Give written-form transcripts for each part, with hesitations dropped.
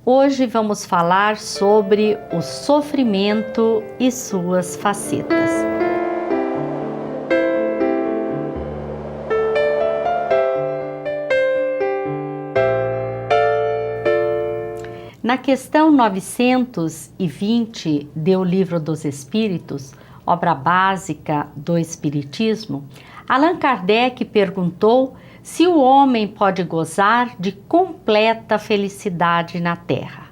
Hoje vamos falar sobre o sofrimento e suas facetas. Na questão 920 do Livro dos Espíritos, obra básica do Espiritismo, Allan Kardec perguntou se o homem pode gozar de completa felicidade na Terra.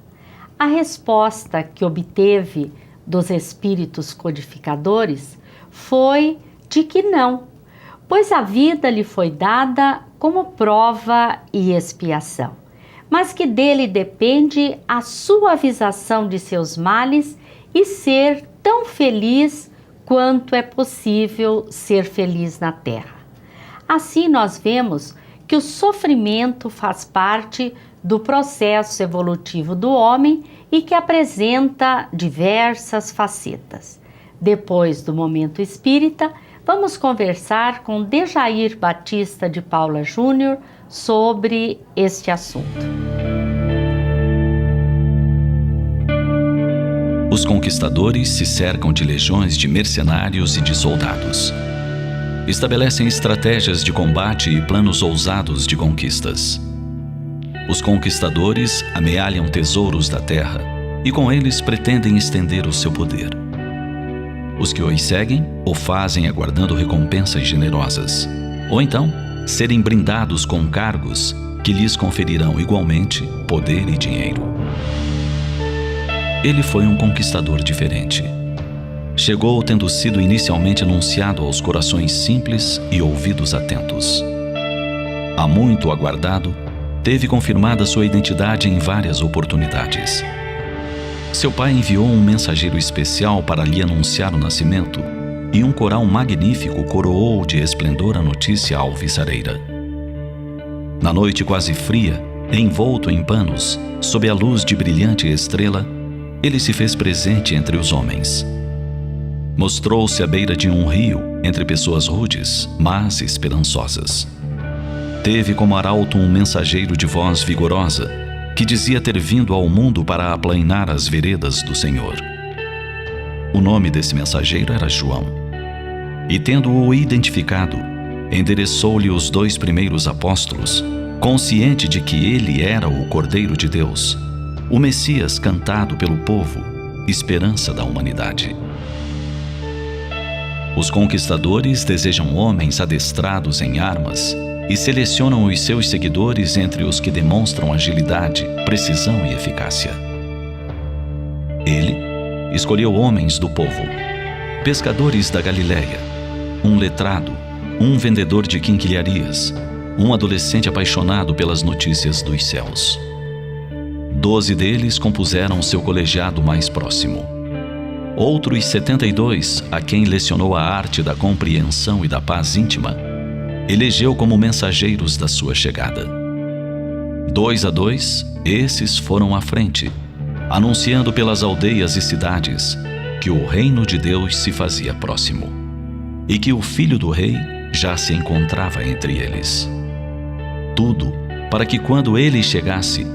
A resposta que obteve dos espíritos codificadores foi de que não, pois a vida lhe foi dada como prova e expiação, mas que dele depende a suavização de seus males e ser tão feliz quanto é possível ser feliz na Terra. Assim, nós vemos que o sofrimento faz parte do processo evolutivo do homem e que apresenta diversas facetas. Depois do Momento Espírita, vamos conversar com Dejair Batista de Paula Júnior sobre este assunto. Os conquistadores se cercam de legiões de mercenários e de soldados. Estabelecem estratégias de combate e planos ousados de conquistas. Os conquistadores amealham tesouros da terra e com eles pretendem estender o seu poder. Os que os seguem o fazem aguardando recompensas generosas, ou então serem brindados com cargos que lhes conferirão igualmente poder e dinheiro. Ele foi um conquistador diferente. Chegou tendo sido inicialmente anunciado aos corações simples e ouvidos atentos. Há muito aguardado, teve confirmada sua identidade em várias oportunidades. Seu pai enviou um mensageiro especial para lhe anunciar o nascimento, e um coral magnífico coroou de esplendor a notícia alvissareira. Na noite quase fria, envolto em panos, sob a luz de brilhante estrela, ele se fez presente entre os homens. Mostrou-se à beira de um rio, entre pessoas rudes, mas esperançosas. Teve como arauto um mensageiro de voz vigorosa, que dizia ter vindo ao mundo para aplainar as veredas do Senhor. O nome desse mensageiro era João. E tendo-o identificado, endereçou-lhe os 2 primeiros apóstolos, consciente de que ele era o Cordeiro de Deus, o Messias cantado pelo povo, esperança da humanidade. Os conquistadores desejam homens adestrados em armas e selecionam os seus seguidores entre os que demonstram agilidade, precisão e eficácia. Ele escolheu homens do povo, pescadores da Galileia, um letrado, um vendedor de quinquilharias, um adolescente apaixonado pelas notícias dos céus. 12 deles compuseram seu colegiado mais próximo. Outros 72, a quem lecionou a arte da compreensão e da paz íntima, elegeu como mensageiros da sua chegada. 2 a 2, esses foram à frente, anunciando pelas aldeias e cidades que o reino de Deus se fazia próximo e que o filho do rei já se encontrava entre eles. Tudo para que quando ele chegasse,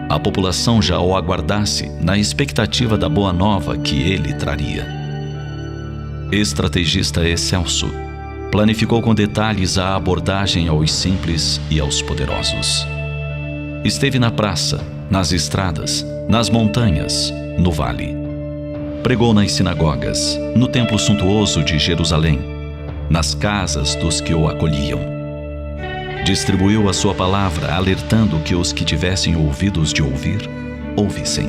a população já o aguardasse na expectativa da boa nova que ele traria. Estrategista excelso, planificou com detalhes a abordagem aos simples e aos poderosos. Esteve na praça, nas estradas, nas montanhas, no vale. Pregou nas sinagogas, no templo suntuoso de Jerusalém, nas casas dos que o acolhiam. Distribuiu a sua palavra, alertando que os que tivessem ouvidos de ouvir, ouvissem.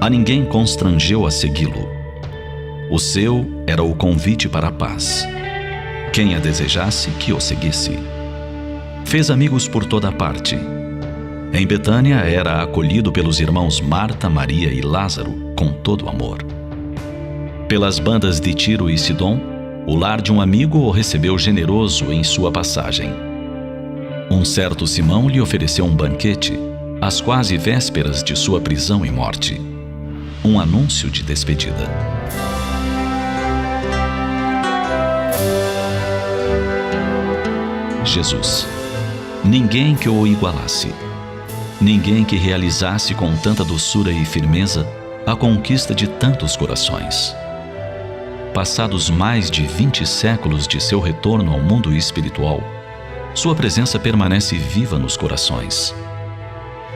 A ninguém constrangeu a segui-lo. O seu era o convite para a paz. Quem a desejasse, que o seguisse. Fez amigos por toda parte. Em Betânia era acolhido pelos irmãos Marta, Maria e Lázaro com todo amor. Pelas bandas de Tiro e Sidom, o lar de um amigo o recebeu generoso em sua passagem. Um certo Simão lhe ofereceu um banquete, às quase vésperas de sua prisão e morte. Um anúncio de despedida. Jesus. Ninguém que o igualasse. ninguém que realizasse com tanta doçura e firmeza a conquista de tantos corações. Passados mais de 20 séculos de seu retorno ao mundo espiritual, sua presença permanece viva nos corações.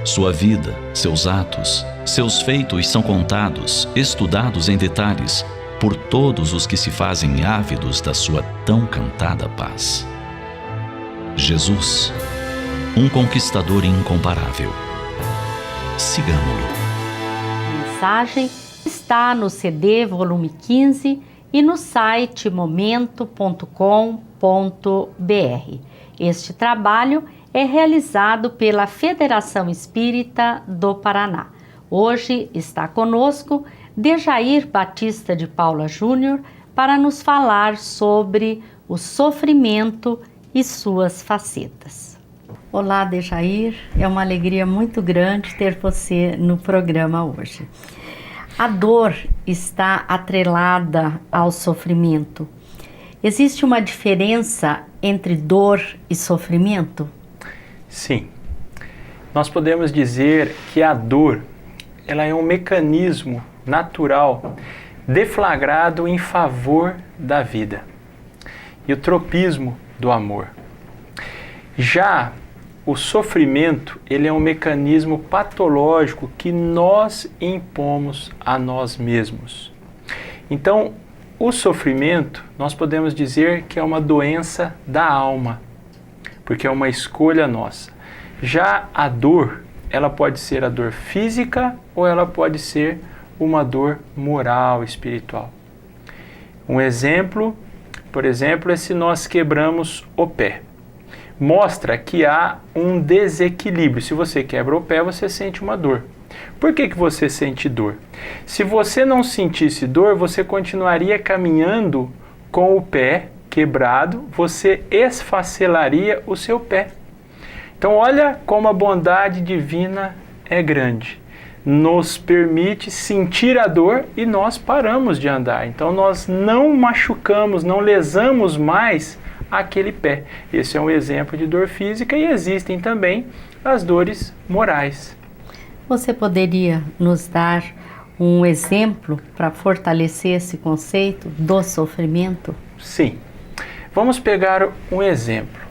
Sua vida, seus atos, seus feitos são contados, estudados em detalhes por todos os que se fazem ávidos da sua tão cantada paz. Jesus, um conquistador incomparável. Sigamo-lo. A mensagem está no CD volume 15 e no site momento.com.br. Este trabalho é realizado pela Federação Espírita do Paraná. Hoje está conosco Dejair Batista de Paula Júnior para nos falar sobre o sofrimento e suas facetas. Olá, Dejair, é uma alegria muito grande ter você no programa hoje. A dor está atrelada ao sofrimento. Existe uma diferença entre dor e sofrimento? Sim. Nós podemos dizer que a dor, ela é um mecanismo natural deflagrado em favor da vida e o tropismo do amor. Já o sofrimento, ele é um mecanismo patológico que nós impomos a nós mesmos. Então, o sofrimento, nós podemos dizer que é uma doença da alma, porque é uma escolha nossa. Já a dor, ela pode ser a dor física ou ela pode ser uma dor moral, espiritual. Um exemplo, por exemplo, é se nós quebramos o pé. Mostra que há um desequilíbrio. Se você quebra o pé, você sente uma dor. Por que você sente dor? Se você não sentisse dor, você continuaria caminhando com o pé quebrado, você esfacelaria o seu pé. Então olha como a bondade divina é grande. Nos permite sentir a dor e nós paramos de andar. Então nós não machucamos, não lesamos mais aquele pé. Esse é um exemplo de dor física e existem também as dores morais. Você poderia nos dar um exemplo para fortalecer esse conceito do sofrimento? Sim. Vamos pegar um exemplo.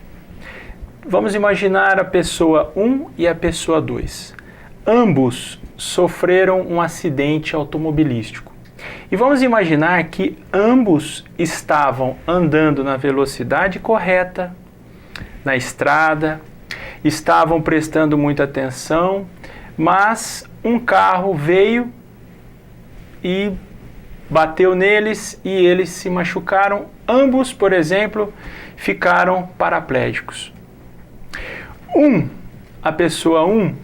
Vamos imaginar a pessoa 1 e a pessoa 2. Ambos sofreram um acidente automobilístico. E vamos imaginar que ambos estavam andando na velocidade correta, na estrada, estavam prestando muita atenção, mas um carro veio e bateu neles e eles se machucaram. Ambos, por exemplo, ficaram paraplégicos. A pessoa 1,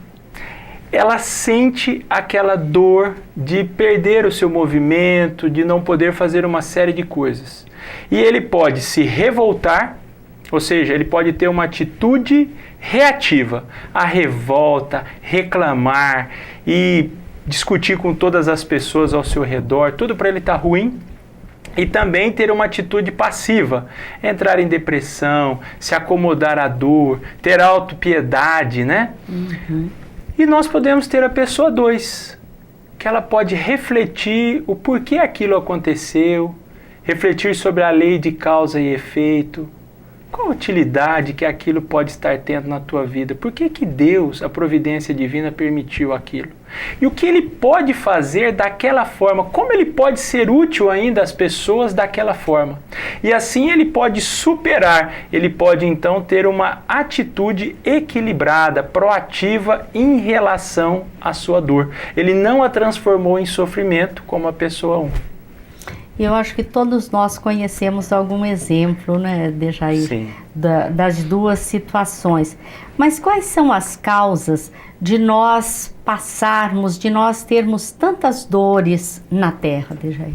ela sente aquela dor de perder o seu movimento, de não poder fazer uma série de coisas. E ele pode se revoltar, ou seja, ele pode ter uma atitude reativa, a revolta, reclamar e discutir com todas as pessoas ao seu redor, tudo para ele estar ruim. E também ter uma atitude passiva, entrar em depressão, se acomodar à dor, ter autopiedade, né? E nós podemos ter a pessoa 2, que ela pode refletir o porquê aquilo aconteceu, refletir sobre a lei de causa e efeito, qual a utilidade que aquilo pode estar tendo na tua vida, por que Deus, a providência divina, permitiu aquilo. E o que ele pode fazer daquela forma, como ele pode ser útil ainda às pessoas daquela forma. E assim ele pode superar, ele pode então ter uma atitude equilibrada, proativa em relação à sua dor. Ele não a transformou em sofrimento como a pessoa 1. Eu acho que todos nós conhecemos algum exemplo, né, Dejair? Sim. Das duas situações. Mas quais são as causas de nós passarmos, de nós termos tantas dores na Terra, Dejair?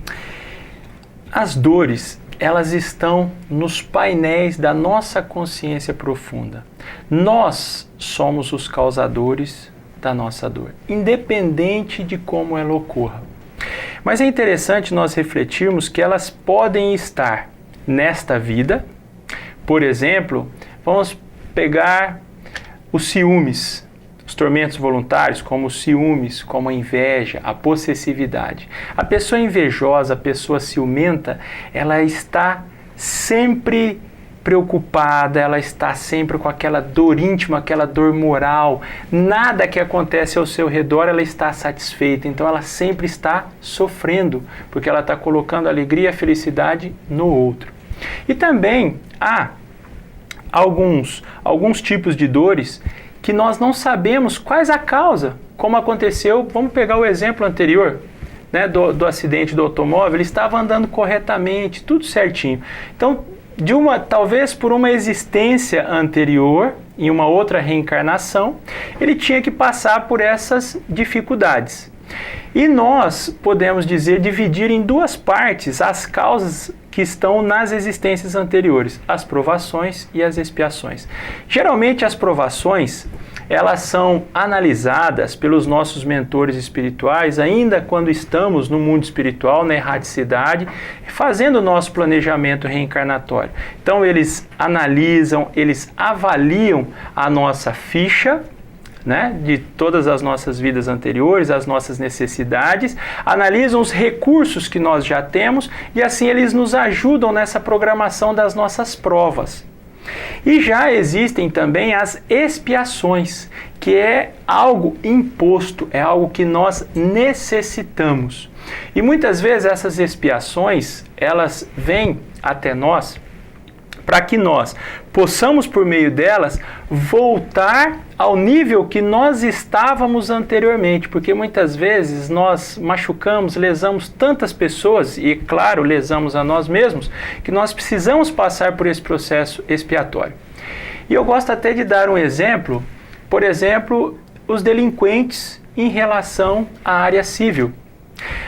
As dores, elas estão nos painéis da nossa consciência profunda. Nós somos os causadores da nossa dor, independente de como ela ocorra. Mas é interessante nós refletirmos que elas podem estar nesta vida. Por exemplo, vamos pegar os ciúmes, tormentos voluntários, como os ciúmes, como a inveja, a possessividade. A pessoa invejosa, a pessoa ciumenta, ela está sempre preocupada, ela está sempre com aquela dor íntima, aquela dor moral. Nada que acontece ao seu redor ela está satisfeita. Então ela sempre está sofrendo, porque ela está colocando a alegria e a felicidade no outro. E também há alguns tipos de dores que nós não sabemos quais a causa, como aconteceu. Vamos pegar o exemplo anterior, né, do acidente do automóvel. Ele estava andando corretamente, tudo certinho. Então, talvez por uma existência anterior, em uma outra reencarnação, ele tinha que passar por essas dificuldades. E nós podemos dividir em duas partes as causas que estão nas existências anteriores, as provações e as expiações. Geralmente as provações, elas são analisadas pelos nossos mentores espirituais ainda quando estamos no mundo espiritual, na erraticidade, fazendo o nosso planejamento reencarnatório. Então eles analisam, eles avaliam a nossa ficha, né, de todas as nossas vidas anteriores, as nossas necessidades, analisam os recursos que nós já temos e assim eles nos ajudam nessa programação das nossas provas. E já existem também as expiações, que é algo imposto, é algo que nós necessitamos. E muitas vezes essas expiações, elas vêm até nós para que nós possamos, por meio delas, voltar ao nível que nós estávamos anteriormente, porque muitas vezes nós machucamos, lesamos tantas pessoas e, claro, lesamos a nós mesmos, que nós precisamos passar por esse processo expiatório. E eu gosto até de dar um exemplo, por exemplo, os delinquentes em relação à área civil.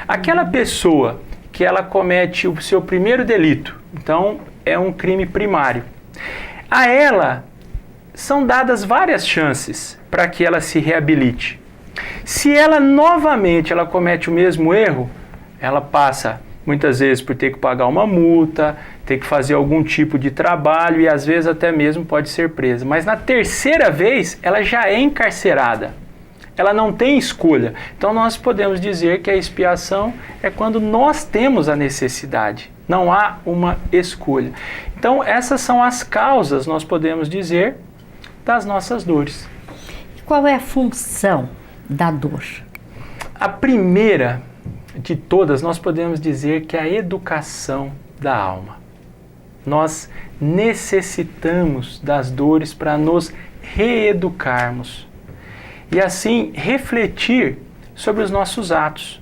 Aquela pessoa que ela comete o seu primeiro delito, então é um crime primário. A ela são dadas várias chances para que ela se reabilite. Se ela novamente ela comete o mesmo erro, ela passa muitas vezes por ter que pagar uma multa, ter que fazer algum tipo de trabalho e às vezes até mesmo pode ser presa. Mas na terceira vez ela já é encarcerada. Ela não tem escolha. Então nós podemos dizer que a expiação é quando nós temos a necessidade. Não há uma escolha. Então essas são as causas, nós podemos dizer, das nossas dores. Qual é a função da dor? A primeira de todas, nós podemos dizer que é a educação da alma. Nós necessitamos das dores para nos reeducarmos. E assim refletir sobre os nossos atos.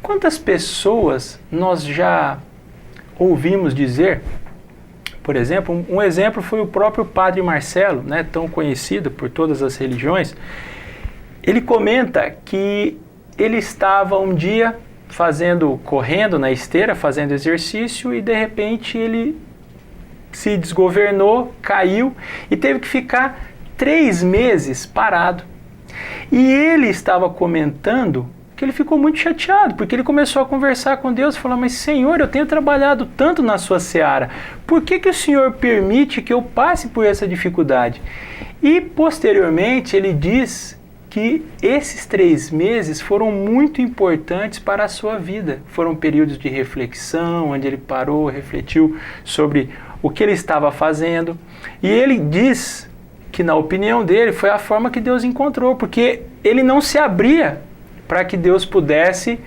Quantas pessoas nós já ouvimos dizer, por exemplo, um exemplo foi o próprio Padre Marcelo, né, tão conhecido por todas as religiões. Ele comenta que ele estava um dia correndo na esteira, fazendo exercício e de repente ele se desgovernou, caiu e teve que ficar 3 meses parado. E ele estava comentando que ele ficou muito chateado, porque ele começou a conversar com Deus e falou: mas Senhor, eu tenho trabalhado tanto na sua seara, por que o Senhor permite que eu passe por essa dificuldade? E posteriormente ele diz que esses 3 meses foram muito importantes para a sua vida. Foram períodos de reflexão, onde ele parou, refletiu sobre o que ele estava fazendo. E ele diz que, na opinião dele, foi a forma que Deus encontrou, porque ele não se abria para que Deus pudesse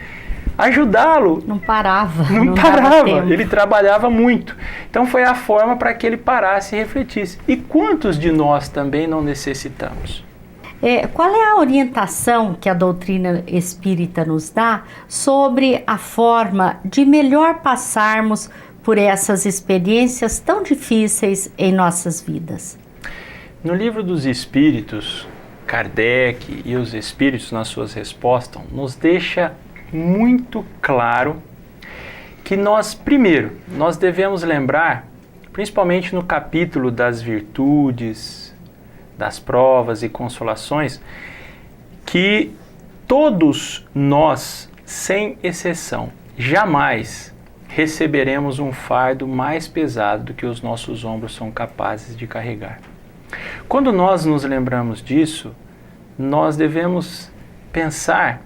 ajudá-lo. Não parava. Não parava, ele trabalhava muito. Então foi a forma para que ele parasse e refletisse. E quantos de nós também não necessitamos? Qual é a orientação que a doutrina espírita nos dá sobre a forma de melhor passarmos por essas experiências tão difíceis em nossas vidas? No Livro dos Espíritos, Kardec e os Espíritos, nas suas respostas, nos deixa muito claro que nós devemos lembrar, principalmente no capítulo das virtudes, das provas e consolações, que todos nós, sem exceção, jamais receberemos um fardo mais pesado do que os nossos ombros são capazes de carregar. Quando nós nos lembramos disso, nós devemos pensar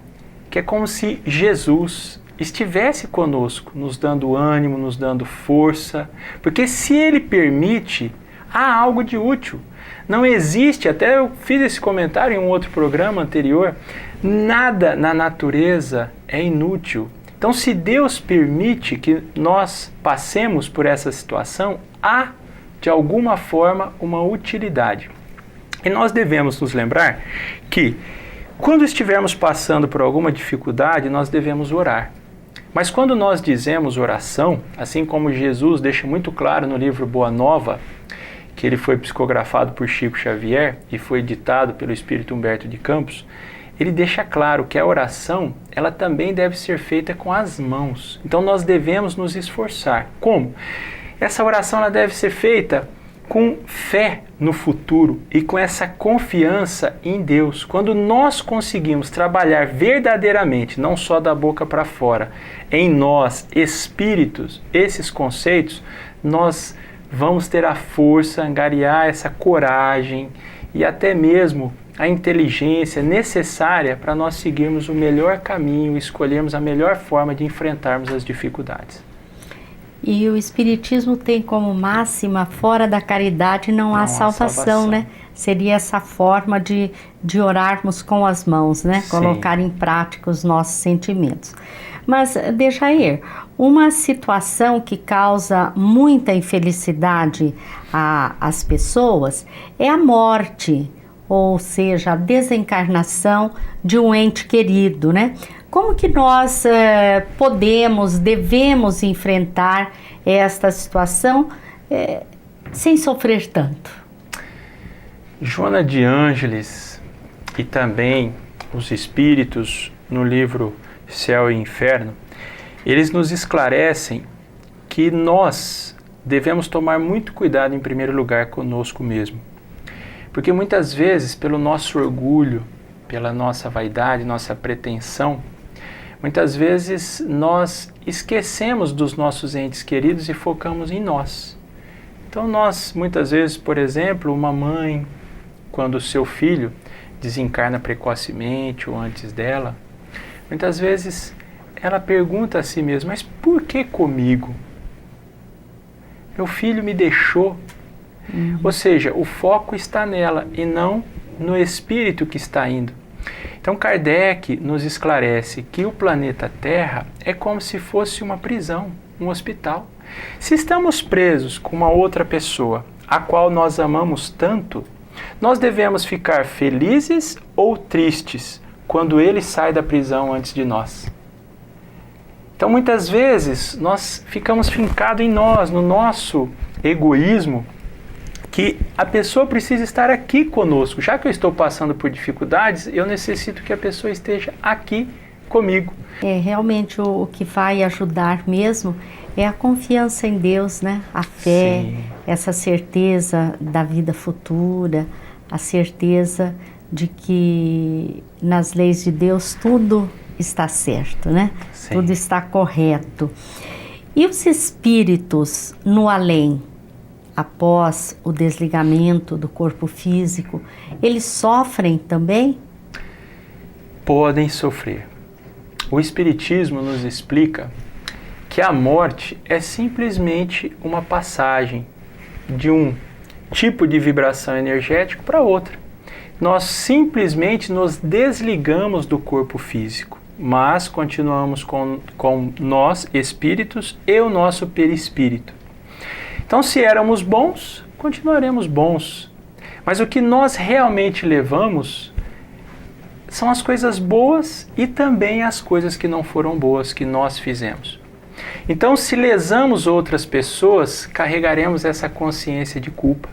que é como se Jesus estivesse conosco, nos dando ânimo, nos dando força, porque se Ele permite, há algo de útil. Não existe, até eu fiz esse comentário em um outro programa anterior, nada na natureza é inútil. Então, se Deus permite que nós passemos por essa situação, há, de alguma forma, uma utilidade. E nós devemos nos lembrar que, quando estivermos passando por alguma dificuldade, nós devemos orar. Mas quando nós dizemos oração, assim como Jesus deixa muito claro no livro Boa Nova, que ele foi psicografado por Chico Xavier e foi ditado pelo Espírito Humberto de Campos, ele deixa claro que a oração, ela também deve ser feita com as mãos. Então nós devemos nos esforçar. Como? Essa oração ela deve ser feita com fé no futuro e com essa confiança em Deus. Quando nós conseguimos trabalhar verdadeiramente, não só da boca para fora, em nós, espíritos, esses conceitos, nós vamos ter a força, angariar essa coragem e até mesmo a inteligência necessária para nós seguirmos o melhor caminho, escolhermos a melhor forma de enfrentarmos as dificuldades. E o Espiritismo tem como máxima, fora da caridade não há salvação, né? Seria essa forma de orarmos com as mãos, né? Sim. Colocar em prática os nossos sentimentos. Mas, Dejair, uma situação que causa muita infelicidade às pessoas é a morte, ou seja, a desencarnação de um ente querido, né? Como que nós devemos enfrentar esta situação sem sofrer tanto? Joana de Ângeles e também os Espíritos no livro Céu e Inferno, eles nos esclarecem que nós devemos tomar muito cuidado em primeiro lugar conosco mesmo. Porque muitas vezes, pelo nosso orgulho, pela nossa vaidade, nossa pretensão, muitas vezes nós esquecemos dos nossos entes queridos e focamos em nós. Então nós, muitas vezes, por exemplo, uma mãe, quando o seu filho desencarna precocemente ou antes dela, muitas vezes ela pergunta a si mesma, mas por que comigo? Meu filho me deixou. Ou seja, o foco está nela e não no espírito que está indo. Então Kardec nos esclarece que o planeta Terra é como se fosse uma prisão, um hospital. Se estamos presos com uma outra pessoa, a qual nós amamos tanto, nós devemos ficar felizes ou tristes quando ele sai da prisão antes de nós. Então muitas vezes nós ficamos fincados em nós, no nosso egoísmo, que a pessoa precisa estar aqui conosco. Já que eu estou passando por dificuldades, eu necessito que a pessoa esteja aqui comigo. Realmente o que vai ajudar mesmo é a confiança em Deus, né? A fé, sim, essa certeza da vida futura, a certeza de que nas leis de Deus tudo está certo, né? Sim. Tudo está correto. E os espíritos no além, após o desligamento do corpo físico, eles sofrem também? Podem sofrer. O Espiritismo nos explica que a morte é simplesmente uma passagem de um tipo de vibração energética para outra. Nós simplesmente nos desligamos do corpo físico, mas continuamos com nós, espíritos, e o nosso perispírito. Então, se éramos bons, continuaremos bons. Mas o que nós realmente levamos são as coisas boas e também as coisas que não foram boas, que nós fizemos. Então, se lesamos outras pessoas, carregaremos essa consciência de culpa.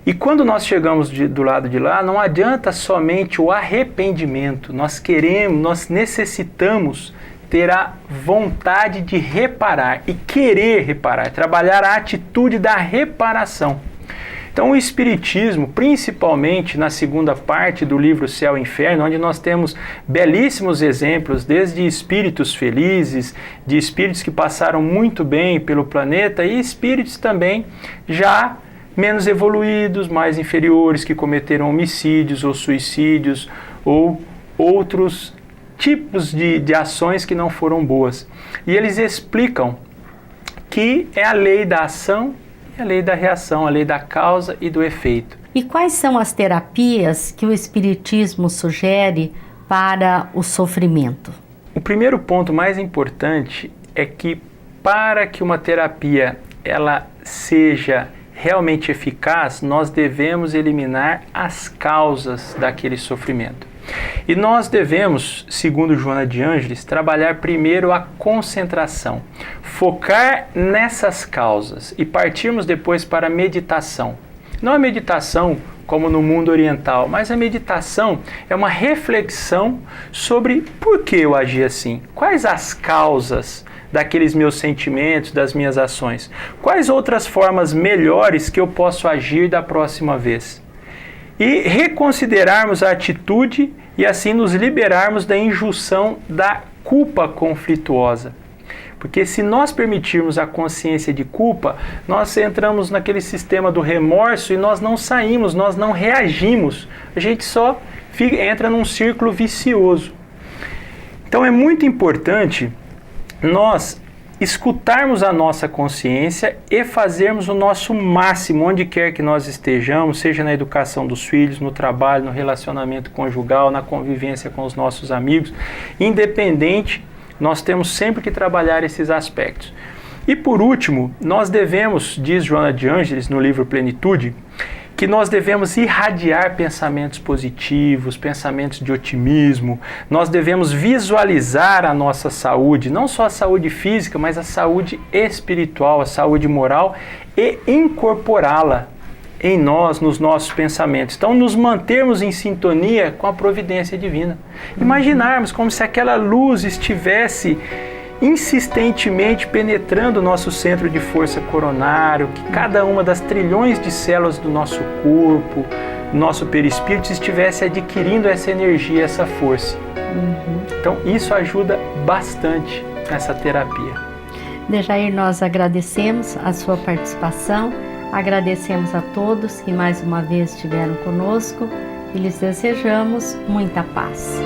E quando nós chegamos do lado de lá, não adianta somente o arrependimento. Nós necessitamos ter a vontade de reparar e querer reparar, trabalhar a atitude da reparação. Então o Espiritismo, principalmente na segunda parte do livro Céu e Inferno, onde nós temos belíssimos exemplos, desde espíritos felizes, de espíritos que passaram muito bem pelo planeta e espíritos também já menos evoluídos, mais inferiores, que cometeram homicídios ou suicídios ou outros tipos de ações que não foram boas. E eles explicam que é a lei da ação e a lei da reação, a lei da causa e do efeito. E quais são as terapias que o Espiritismo sugere para o sofrimento? O primeiro ponto mais importante é que para que uma terapia ela seja realmente eficaz, nós devemos eliminar as causas daquele sofrimento. E nós devemos, segundo Joana de Ângeles, trabalhar primeiro a concentração, focar nessas causas e partirmos depois para a meditação. Não a meditação como no mundo oriental, mas a meditação é uma reflexão sobre por que eu agi assim, quais as causas daqueles meus sentimentos, das minhas ações, quais outras formas melhores que eu posso agir da próxima vez. E reconsiderarmos a atitude e assim nos liberarmos da injunção da culpa conflituosa. Porque se nós permitirmos a consciência de culpa, nós entramos naquele sistema do remorso e nós não saímos, nós não reagimos. A gente só entra num círculo vicioso. Então é muito importante nós escutarmos a nossa consciência e fazermos o nosso máximo onde quer que nós estejamos, seja na educação dos filhos, no trabalho, no relacionamento conjugal, na convivência com os nossos amigos, independente, nós temos sempre que trabalhar esses aspectos. E por último, nós devemos, diz Joana de Ângeles no livro Plenitude, que nós devemos irradiar pensamentos positivos, pensamentos de otimismo, nós devemos visualizar a nossa saúde, não só a saúde física, mas a saúde espiritual, a saúde moral e incorporá-la em nós, nos nossos pensamentos. Então, nos mantermos em sintonia com a providência divina. Imaginarmos como se aquela luz estivesse insistentemente penetrando o nosso centro de força coronário, que cada uma das trilhões de células do nosso corpo, nosso perispírito, estivesse adquirindo essa energia, essa força. Então, isso ajuda bastante nessa terapia. Dejair, nós agradecemos a sua participação, agradecemos a todos que mais uma vez estiveram conosco e lhes desejamos muita paz.